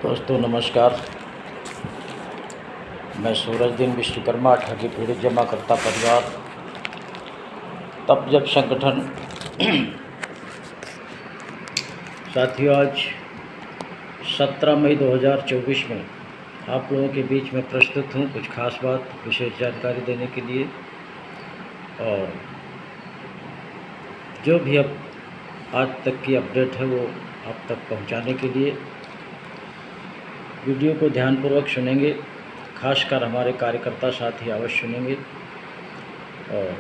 दोस्तों नमस्कार। मैं सूरजदीन विश्वकर्मा ठगी पीड़ित जमाकर्ता परिवार तब जब संगठन साथियों, आज 17 मई 2024 में आप लोगों के बीच में प्रस्तुत हूँ कुछ खास बात, विशेष जानकारी देने के लिए। और जो भी अब आज तक की अपडेट है वो आप तक पहुंचाने के लिए वीडियो को ध्यानपूर्वक सुनेंगे। खासकर हमारे कार्यकर्ता साथी अवश्य सुनेंगे। और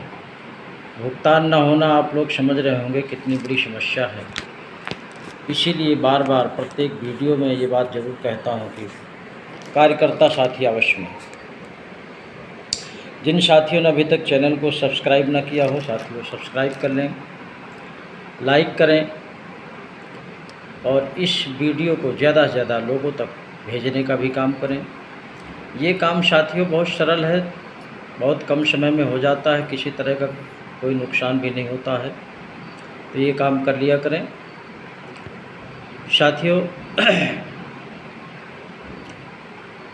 भुगतान न होना आप लोग समझ रहे होंगे कितनी बड़ी समस्या है, इसीलिए बार बार प्रत्येक वीडियो में ये बात ज़रूर कहता हूँ कि कार्यकर्ता साथी अवश्य में। जिन साथियों ने अभी तक चैनल को सब्सक्राइब न किया हो, साथियों सब्सक्राइब कर लें, लाइक करें और इस वीडियो को ज़्यादा से ज़्यादा लोगों तक भेजने का भी काम करें। ये काम साथियों बहुत सरल है, बहुत कम समय में हो जाता है, किसी तरह का कोई नुकसान भी नहीं होता है, तो ये काम कर लिया करें साथियों।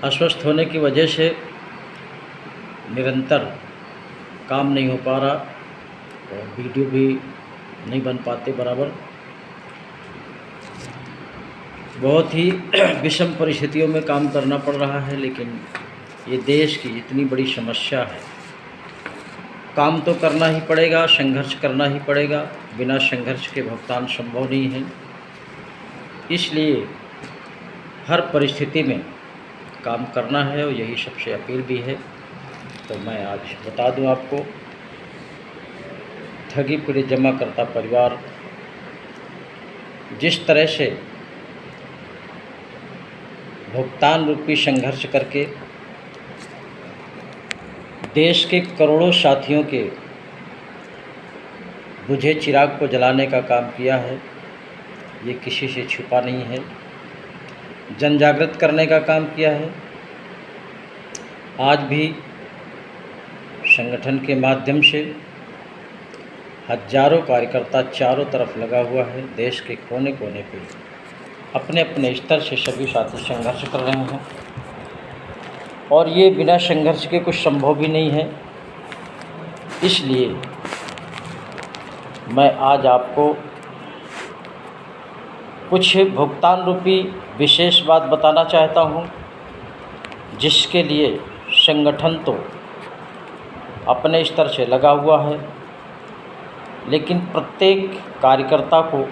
अस्वस्थ होने की वजह से निरंतर काम नहीं हो पा रहा और वीडियो भी नहीं बन पाते बराबर। बहुत ही विषम परिस्थितियों में काम करना पड़ रहा है, लेकिन ये देश की इतनी बड़ी समस्या है, काम तो करना ही पड़ेगा, संघर्ष करना ही पड़ेगा। बिना संघर्ष के भुगतान संभव नहीं है, इसलिए हर परिस्थिति में काम करना है और यही सबसे अपील भी है। तो मैं आज बता दूं आपको, ठगी पीड़ित जमाकर्ता परिवार जिस तरह से भुगतान रूपी संघर्ष करके देश के करोड़ों साथियों के बुझे चिराग को जलाने का काम किया है, ये किसी से छुपा नहीं है। जन जागृत करने का काम किया है। आज भी संगठन के माध्यम से हजारों कार्यकर्ता चारों तरफ लगा हुआ है। देश के कोने कोने पे अपने अपने स्तर से सभी साथी संघर्ष कर रहे हैं और ये बिना संघर्ष के कुछ संभव भी नहीं है। इसलिए मैं आज आपको कुछ भुगतान रूपी विशेष बात बताना चाहता हूँ, जिसके लिए संगठन तो अपने स्तर से लगा हुआ है, लेकिन प्रत्येक कार्यकर्ता को,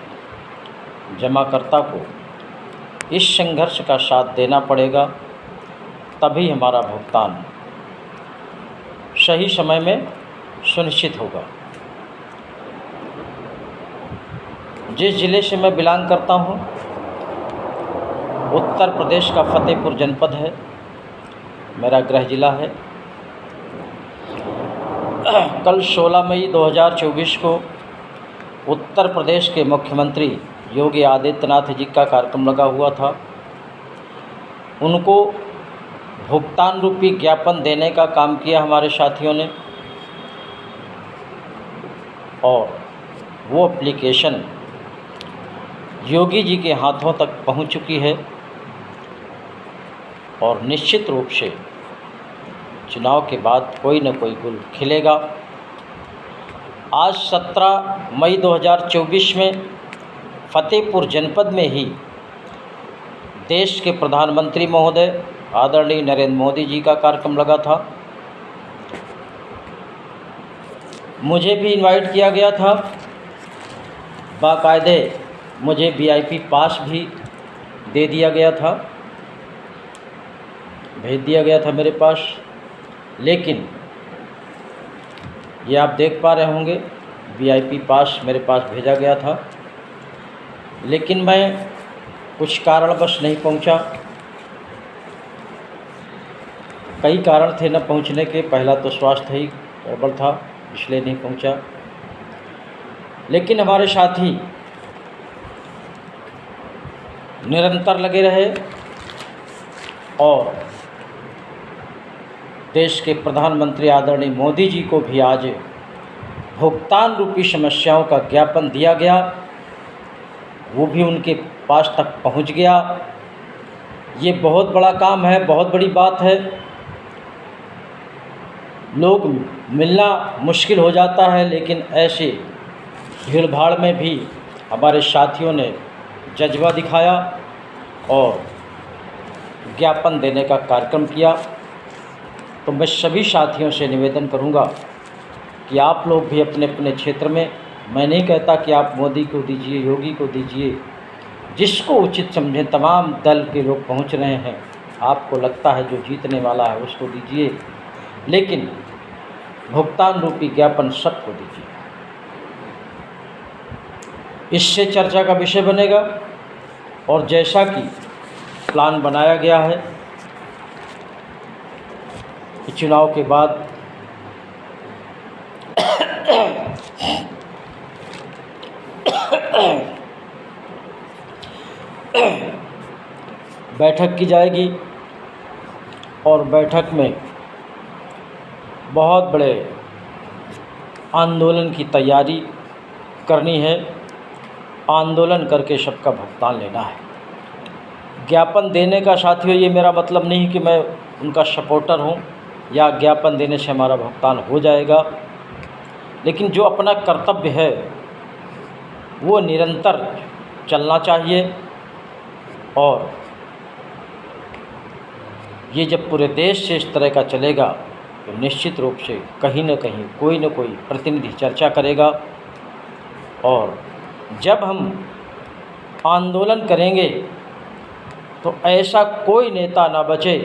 जमाकर्ता को इस संघर्ष का साथ देना पड़ेगा, तभी हमारा भुगतान सही समय में सुनिश्चित होगा। जिस ज़िले से मैं बिलोंग करता हूँ, उत्तर प्रदेश का फतेहपुर जनपद है, मेरा गृह जिला है। कल 16 मई 2024 को उत्तर प्रदेश के मुख्यमंत्री योगी आदित्यनाथ जी का कार्यक्रम लगा हुआ था। उनको भुगतान रूपी ज्ञापन देने का काम किया हमारे साथियों ने और वो एप्लीकेशन योगी जी के हाथों तक पहुंच चुकी है और निश्चित रूप से चुनाव के बाद कोई न कोई गुल खिलेगा। आज 17 मई 2024 में फतेहपुर जनपद में ही देश के प्रधानमंत्री महोदय आदरणीय नरेंद्र मोदी जी का कार्यक्रम लगा था। मुझे भी इनवाइट किया गया था, बाकायदे मुझे वीआईपी पास भी दे दिया गया था, भेज दिया गया था मेरे पास। लेकिन ये आप देख पा रहे होंगे, वीआईपी पास मेरे पास भेजा गया था, लेकिन मैं कुछ कारणवश नहीं पहुंचा। कई कारण थे न पहुंचने के। पहला तो स्वास्थ्य ही गड़बड़ था, इसलिए नहीं पहुंचा। लेकिन हमारे साथी निरंतर लगे रहे और देश के प्रधानमंत्री आदरणीय मोदी जी को भी आज भुगतान रूपी समस्याओं का ज्ञापन दिया गया, वो भी उनके पास तक पहुंच गया। ये बहुत बड़ा काम है, बहुत बड़ी बात है। लोग मिलना मुश्किल हो जाता है, लेकिन ऐसे भीड़ भाड़ में भी हमारे साथियों ने जज्बा दिखाया और ज्ञापन देने का कार्यक्रम किया। तो मैं सभी साथियों से निवेदन करूंगा कि आप लोग भी अपने अपने क्षेत्र में, मैं नहीं कहता कि आप मोदी को दीजिए, योगी को दीजिए, जिसको उचित समझें, तमाम दल के लोग पहुंच रहे हैं, आपको लगता है जो जीतने वाला है उसको दीजिए, लेकिन भुगतान रूपी ज्ञापन सबको दीजिए। इससे चर्चा का विषय बनेगा और जैसा कि प्लान बनाया गया है कि चुनाव के बाद बैठक की जाएगी और बैठक में बहुत बड़े आंदोलन की तैयारी करनी है। आंदोलन करके सबका भुगतान लेना है। ज्ञापन देने का साथियों ये मेरा मतलब नहीं कि मैं उनका सपोर्टर हूँ या ज्ञापन देने से हमारा भुगतान हो जाएगा, लेकिन जो अपना कर्तव्य है वो निरंतर चलना चाहिए। और ये जब पूरे देश से इस तरह का चलेगा तो निश्चित रूप से कहीं न कहीं कोई न कोई प्रतिनिधि चर्चा करेगा। और जब हम आंदोलन करेंगे तो ऐसा कोई नेता ना बचे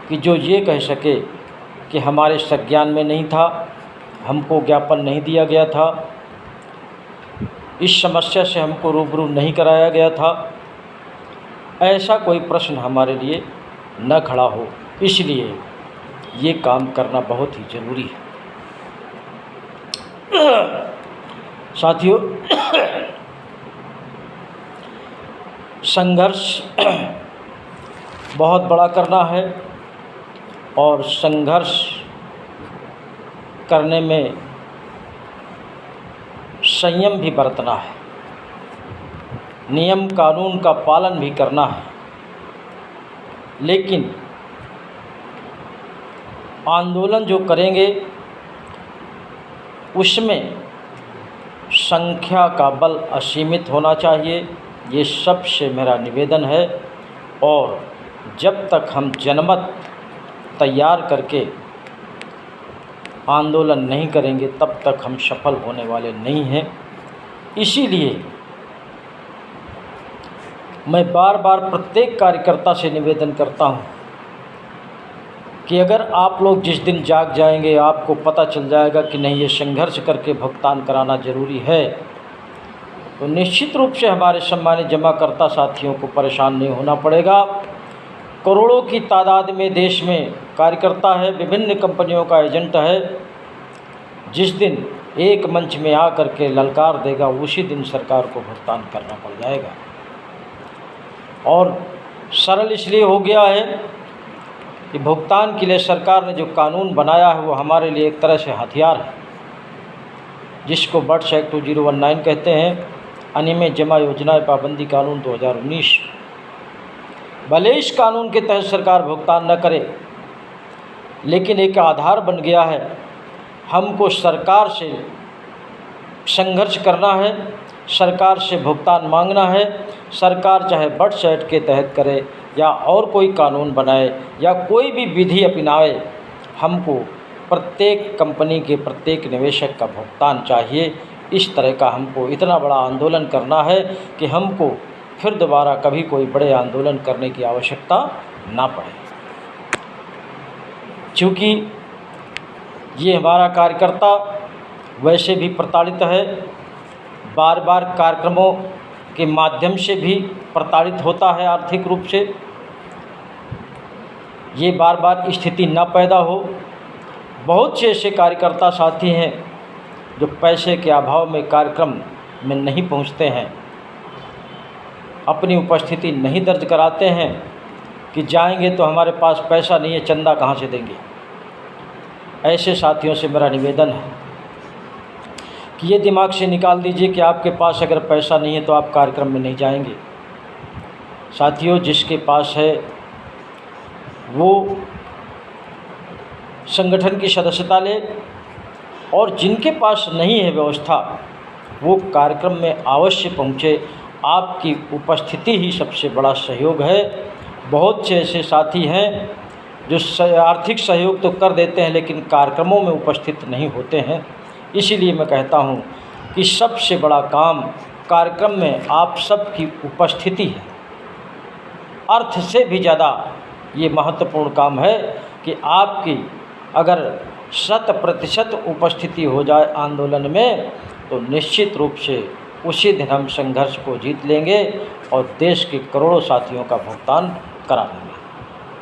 कि जो ये कह सके कि हमारे संज्ञान में नहीं था, हमको ज्ञापन नहीं दिया गया था, इस समस्या से हमको रूबरू नहीं कराया गया था। ऐसा कोई प्रश्न हमारे लिए न खड़ा हो, इसलिए ये काम करना बहुत ही ज़रूरी है। साथियों, संघर्ष बहुत बड़ा करना है और संघर्ष करने में संयम भी बरतना है, नियम कानून का पालन भी करना है। लेकिन आंदोलन जो करेंगे उसमें संख्या का बल असीमित होना चाहिए, ये सबसे मेरा निवेदन है। और जब तक हम जनमत तैयार करके आंदोलन नहीं करेंगे तब तक हम सफल होने वाले नहीं हैं। इसीलिए मैं बार बार प्रत्येक कार्यकर्ता से निवेदन करता हूं कि अगर आप लोग जिस दिन जाग जाएंगे, आपको पता चल जाएगा कि नहीं ये संघर्ष करके भुगतान कराना ज़रूरी है, तो निश्चित रूप से हमारे सम्मानित जमाकर्ता साथियों को परेशान नहीं होना पड़ेगा। करोड़ों की तादाद में देश में कार्यकर्ता है, विभिन्न कंपनियों का एजेंट है। जिस दिन एक मंच में आ कर के ललकार देगा उसी दिन सरकार को भुगतान करना पड़ जाएगा। और सरल इसलिए हो गया है कि भुगतान के लिए सरकार ने जो कानून बनाया है वो हमारे लिए एक तरह से हथियार है, जिसको बर्ड्स एक्ट 2019 कहते हैं, अनियमित जमा योजनाएं पाबंदी कानून 2019। भले इस कानून के तहत सरकार भुगतान न करे, लेकिन एक आधार बन गया है। हमको सरकार से संघर्ष करना है, सरकार से भुगतान मांगना है। सरकार चाहे बर्ड्स एक्ट के तहत करे या और कोई कानून बनाए या कोई भी विधि अपनाए, हमको प्रत्येक कंपनी के प्रत्येक निवेशक का भुगतान चाहिए। इस तरह का हमको इतना बड़ा आंदोलन करना है कि हमको फिर दोबारा कभी कोई बड़े आंदोलन करने की आवश्यकता ना पड़े। क्योंकि ये हमारा कार्यकर्ता वैसे भी प्रताड़ित है, बार बार कार्यक्रमों के माध्यम से भी प्रताड़ित होता है आर्थिक रूप से। ये बार बार स्थिति न पैदा हो। बहुत से ऐसे कार्यकर्ता साथी हैं जो पैसे के अभाव में कार्यक्रम में नहीं पहुंचते हैं, अपनी उपस्थिति नहीं दर्ज कराते हैं कि जाएंगे तो हमारे पास पैसा नहीं है, चंदा कहाँ से देंगे। ऐसे साथियों से मेरा निवेदन है कि ये दिमाग से निकाल दीजिए कि आपके पास अगर पैसा नहीं है तो आप कार्यक्रम में नहीं जाएंगे। साथियों, जिसके पास है वो संगठन की सदस्यता ले, और जिनके पास नहीं है व्यवस्था वो कार्यक्रम में अवश्य पहुँचे। आपकी उपस्थिति ही सबसे बड़ा सहयोग है। बहुत से ऐसे साथी हैं जो आर्थिक सहयोग तो कर देते हैं लेकिन कार्यक्रमों में उपस्थित नहीं होते हैं। इसीलिए मैं कहता हूँ कि सबसे बड़ा काम कार्यक्रम में आप सबकी उपस्थिति है। अर्थ से भी ज़्यादा ये महत्वपूर्ण काम है कि आपकी अगर 100% उपस्थिति हो जाए आंदोलन में तो निश्चित रूप से उसी दिन हम संघर्ष को जीत लेंगे और देश के करोड़ों साथियों का भुगतान करा देंगे।